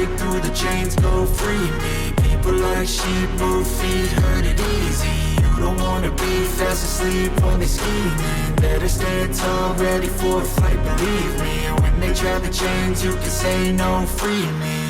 break through the chains, go free me. People like sheep move feet, hurt it easy. You don't wanna be fast asleep when they scheming. Better stand tall, ready for a fight, believe me. And when they try the chains, you can say no, free me.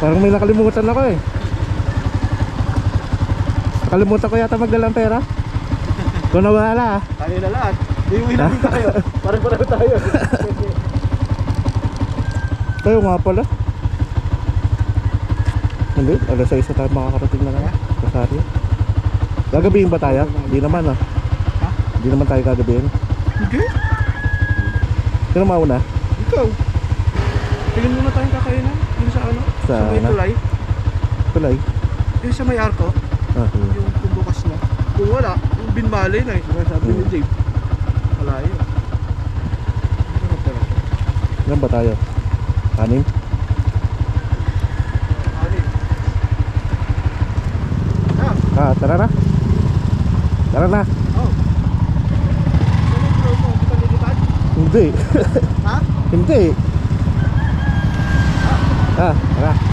Parang may nakalimutan ako eh. Nakalimutan ko yata magdala ng pera. Kung nawala ah. Tayo na lahat. Iuwi natin tayo. Parang tayo. Tayo nga pala. Hindi, alas 6 tayo makakarating na lang Rosario. Gagabihin ba tayo? Hindi naman ah. Ha? Hindi naman tayo gagabihin. Hindi. Sino mauna? Ikaw. Tingin muna tayong kakainan. Yung sa ano? Sa may ano? tulay. Tulay? Yung sa may arko. Ah, Yung pumbukas na. Kung wala, yung binmali na eh. Sabi ni Dave. Wala yun. Ilan ba tayo? 6? Ano? Ah, tara na. Tara na. Oh. Saan yung flow mo? Hindi ka nilipad? Hindi. Ha? Hindi. Ah, tara.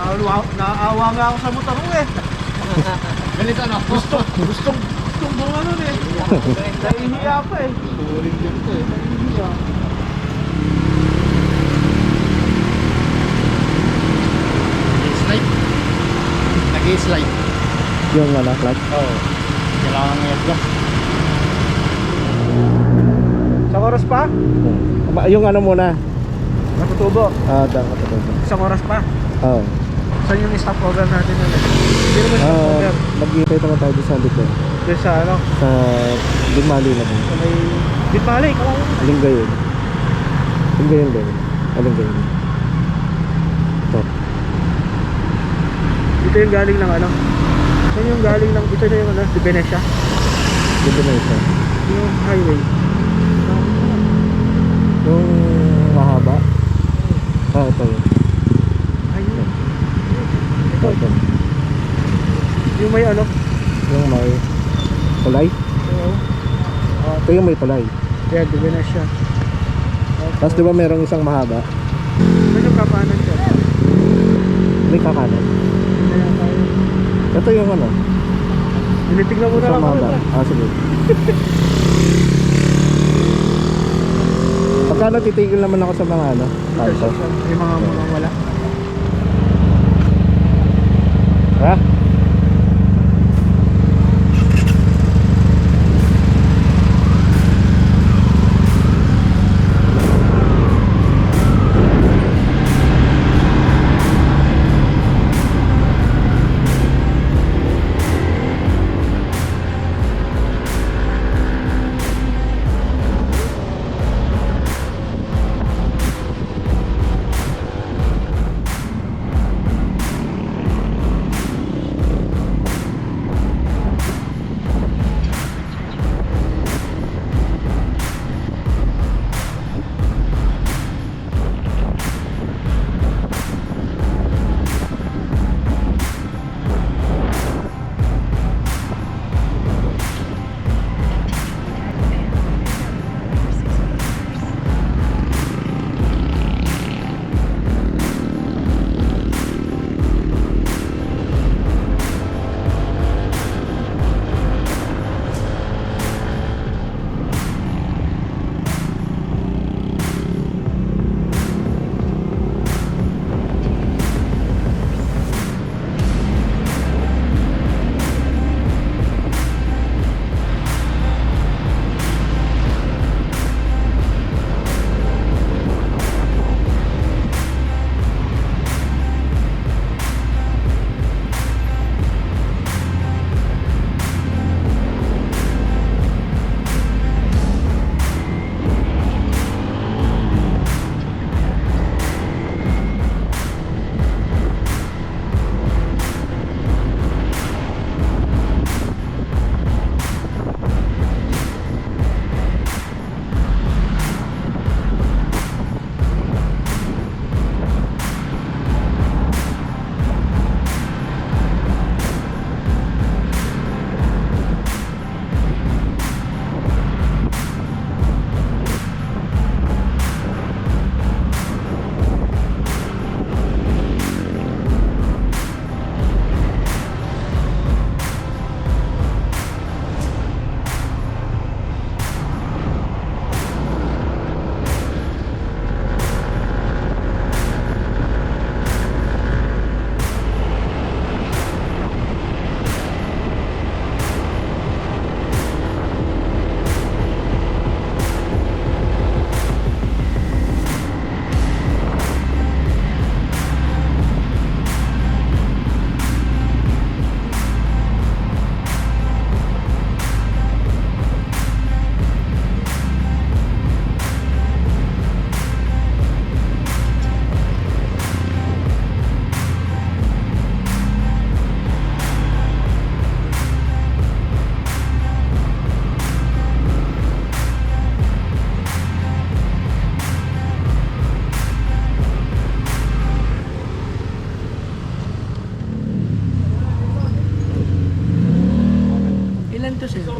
Naawa nga ako sa motor ko eh. Ganito na. Gustong bunga nun eh. Nahihiya pa eh. Turing din ito eh. Nahihiya. Slide. Nag-slide. Yung ano, clutch. Oo. Kailangan ng airgas. Isang oras pa? Yung ano muna. Natutubo. Dapat ito. Isang oras pa. Oo. Saan yung stop program natin yun eh? Hindi naman stop program. Nag-iipay naman tayo sa dito. Doon sa ano? Sa Bigmali na din. Sa may... Bitmalik. Alingga yun. Alingga yun din. Alingga yun. Ito. Dito yung galing ng ano? Saan yung galing ng... Ito na yung ano? Di Venecia. Dito na isa. Yung highway. Yung mahaba. Ito yun. Ayun. Ito. Yung may ano? Yung may tulay. Oo. Ito yung may tulay. Yeah, Di Venecia. Tapos di ba merong isang mahaba? Saan yung kapanan siya? May kakanan. Kaya tayo. Ito yung ano. Tinitignan mo na Isang lang ako. mahaba. Sige. Pagka titigil naman ako sa mga ano. Kanto. Yung mga wala. Ha?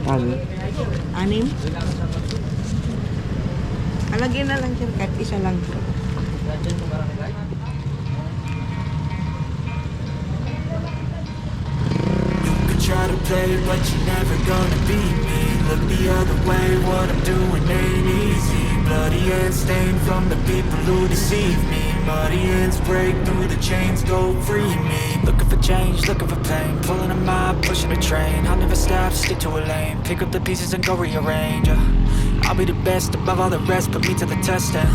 Ano? Anim? Alagyan na lang sir, kahit isa lang. play, but you're never gonna beat me. Look the other way, what I'm doing ain't easy. Bloody hands stained from the people who deceive me. Muddy hands break through the chains, go free me. Looking for change, looking for pain, pulling a mob, pushing a train. I'll never stop, stick to a lane, pick up the pieces and go rearrange. I'll be the best above all the rest, put me to the test and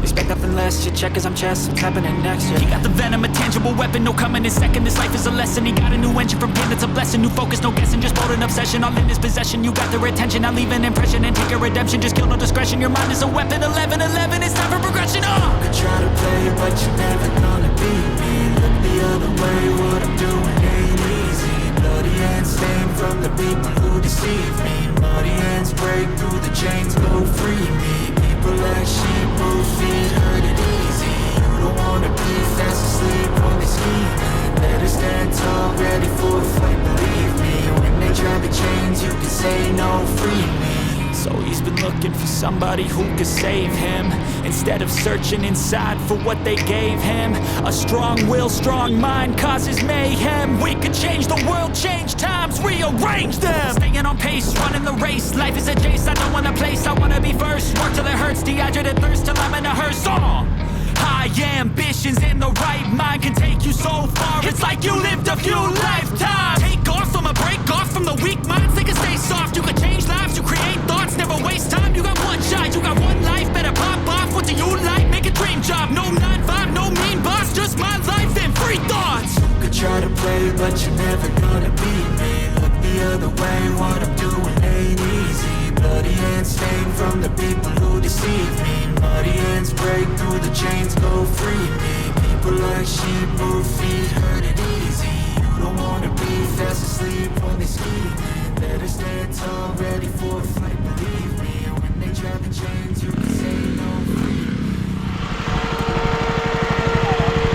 expect nothing less, your check is I'm chess, what's happening next, yeah. He got the venom, a tangible weapon, no coming in second. This life is a lesson, he got a new engine from pain, it's a blessing. New focus, no guessing, just bold and obsession. All in his possession, you got their attention. I'll leave an impression and take a redemption. Just kill no discretion, your mind is a weapon. 11-11, it's time for progression, You could try to play, but you're never gonna beat me. Look the other way, what I'm doing ain't easy. Bloody hands stained from the people who deceive me. Muddy hands break through the chains, go free me. People like sheep move feet, hurt it easy. You don't wanna be fast asleep on the scheme. Better stand tall, ready for a fight, believe me. When they drag the chains, you can say no, free me. So he's been looking for somebody who could save him, instead of searching inside for what they gave him. A strong will, strong mind causes mayhem. We could change the world, change times, rearrange them. Staying on pace, running the race. Life is a chase, I don't want a place. I wanna be first, work till it hurts. Dehydrated thirst till I'm in a hearse. High ambitions in the right mind can take you so far. It's like you lived a few lifetimes. Take off from a break off from the weak minds. They can stay soft. You can change lives. You create thoughts. Never waste time. You got one shot. You got one life. Better pop off. What do you like? Make a dream job. No 9-5. No mean boss. Just my life and free thoughts. You could try to play, but you're never gonna beat me. Look the other way. What I'm doing ain't easy. Bloody hands stained from the people who deceive me. Muddy hands break through the chains, go free me. People like sheep move feet, hurt it easy. You don't wanna be fast asleep when they scheme. Better stand tall, ready for a fight, believe me. When they drag the chains, you can say no, free me.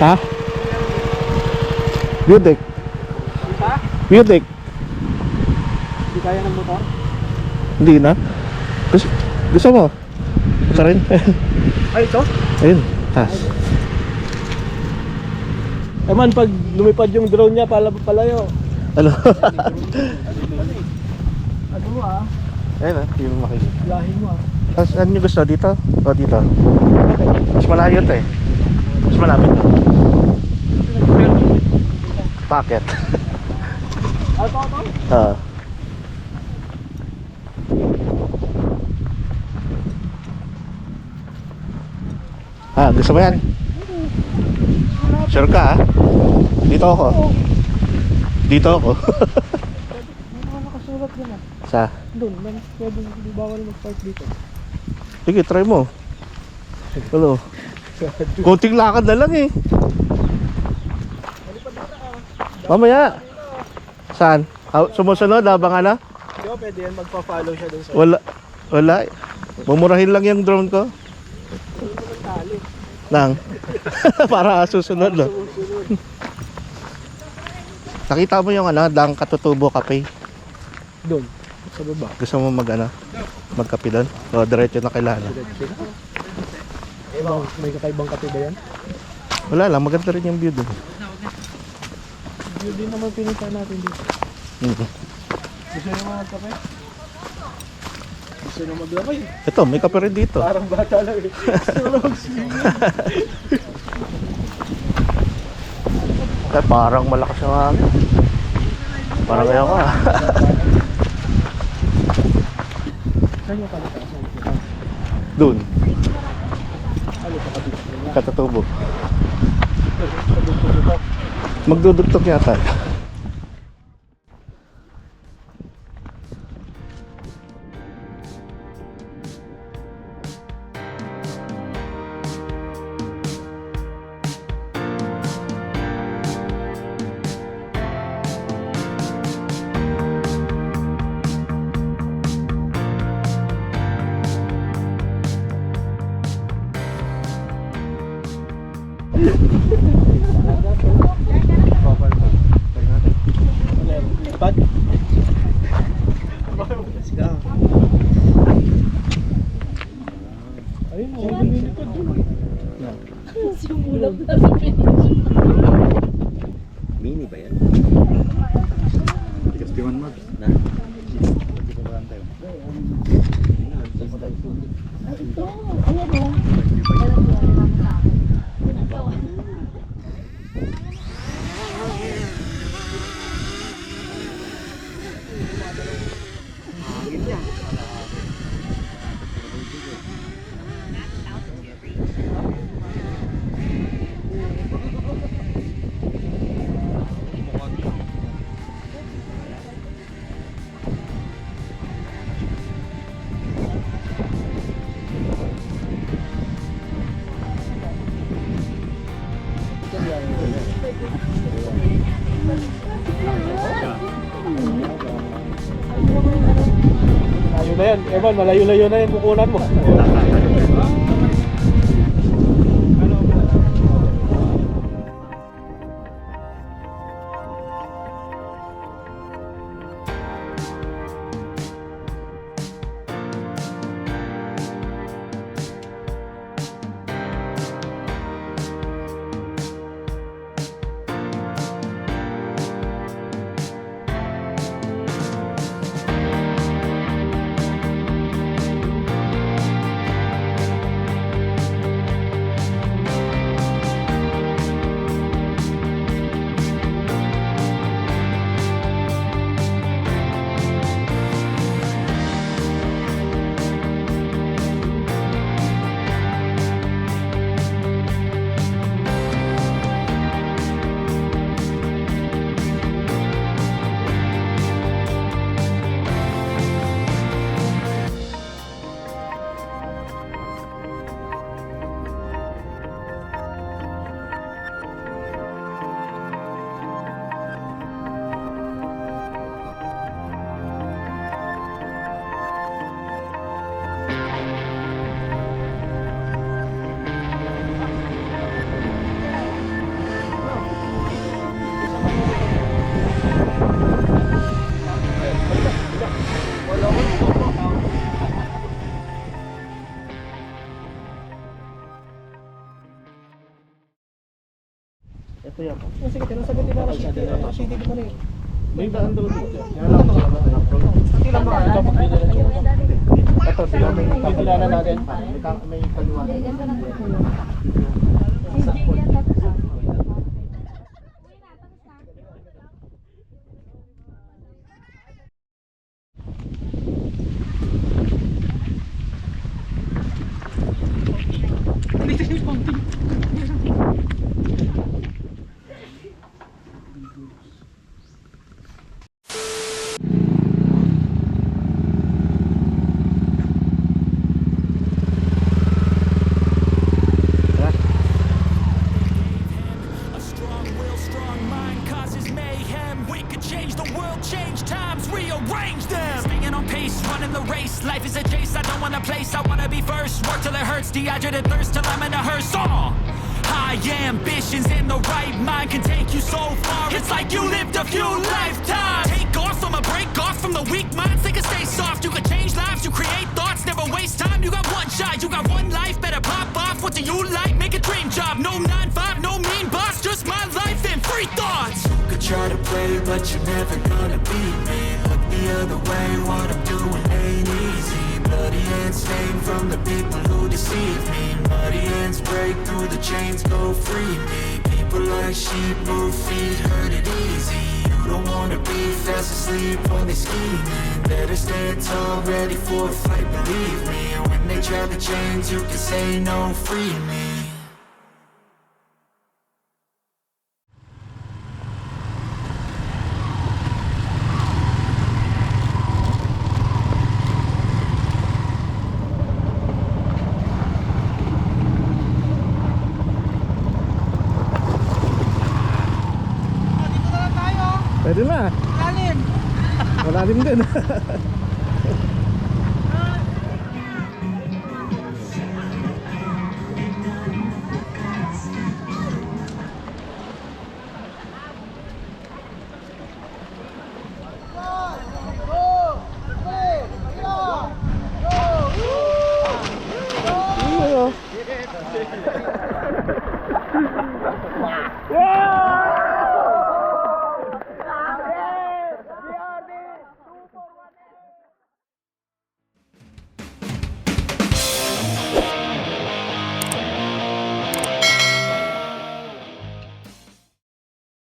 Ha? Buick. Buick. Hindi kaya ng motor? Hindi na. Gusto mo? Gusto rin? Ay, ito? Ayun. Tas. Man, pag lumipad yung drone niya, palayo. Ano? Ano mo Ayun yung makikita. Lahin mo Tapos ano yung gusto? Dito? O dito? Mas malayo to eh. Mas malapit to. Packet. Ito? Gusto mo yan? Sure ka Dito ako. Dito ako. Ano nakasulat yan Sa? Doon, pwede hindi bawal mag-park dito. Sige, try mo. Ano? Konting lakad na lang eh. Mamaya. Saan? Sumusunod, abangan na? Hindi ko pwede yan, magpa-follow siya doon sa Wala. Mumurahin lang yung drone ko. Nang. Para susunod no. Nakita mo yung Dang Katutubo Cafe? doon, sa baba. Gusto mo magkape doon? O diretso na kailangan. May kakaibang kape ba yan? Wala lang, maganda rin yung view doon. Yun din naman pinunta natin dito. Gusto nyo mga kape? Gusto nyo maglakay? Ito, may kape rin dito. Parang bata lang eh. Gusto nyo mag-swimming. Parang malakas yung hangin. Parang ngayon ka. Saan yung kalitasan? Doon, Ano pa kapit? Katutubo. Magdudugtog yata. Lipad? Let's go. Ayun mo, lipad dun. Mini ba yan? Tigas 1 month. Na? Malayo na yan. Evan, malayo-layo na yung kukunan mo. Ito yan. Sige, tinasagot din ako siya. Ito siya dito mo na yun. May daan daw dito. Yan lang pala mo. Hindi lang mga ito pagdidala. Ito, sila may Pagdidala natin. may kaliwa. A strong will, strong mind causes mayhem. We could change the world, change times, rearrange them. Staying on pace, running the race. Life is a chase, I don't want a place. I wanna be first. Work till it hurts, dehydrated thirst till I'm in a hearse. High ambitions in the right mind can take you so far. It's like you lived a few lifetimes. Take off from a break off from the weak minds. They can stay soft. You can change lives, you create thoughts, never waste time. You got one shot, you got one life. Better pop off. What do you like? Make a dream job. No 9-5, no mean boss. Just my life and free thoughts. You could try to play, but you're never gonna beat me. Look the other way, what I'm doing ain't easy. Bloody hands stained from the people who deceive me. Muddy hands break through the chains, go free me. People like sheep move feet, hurt it easy. You don't wanna be fast asleep when they scheming. Better stand tall, ready for a fight, believe me. When they try the chains, you can say no, free me. Pwede na. Lalim! Malalim din. Go!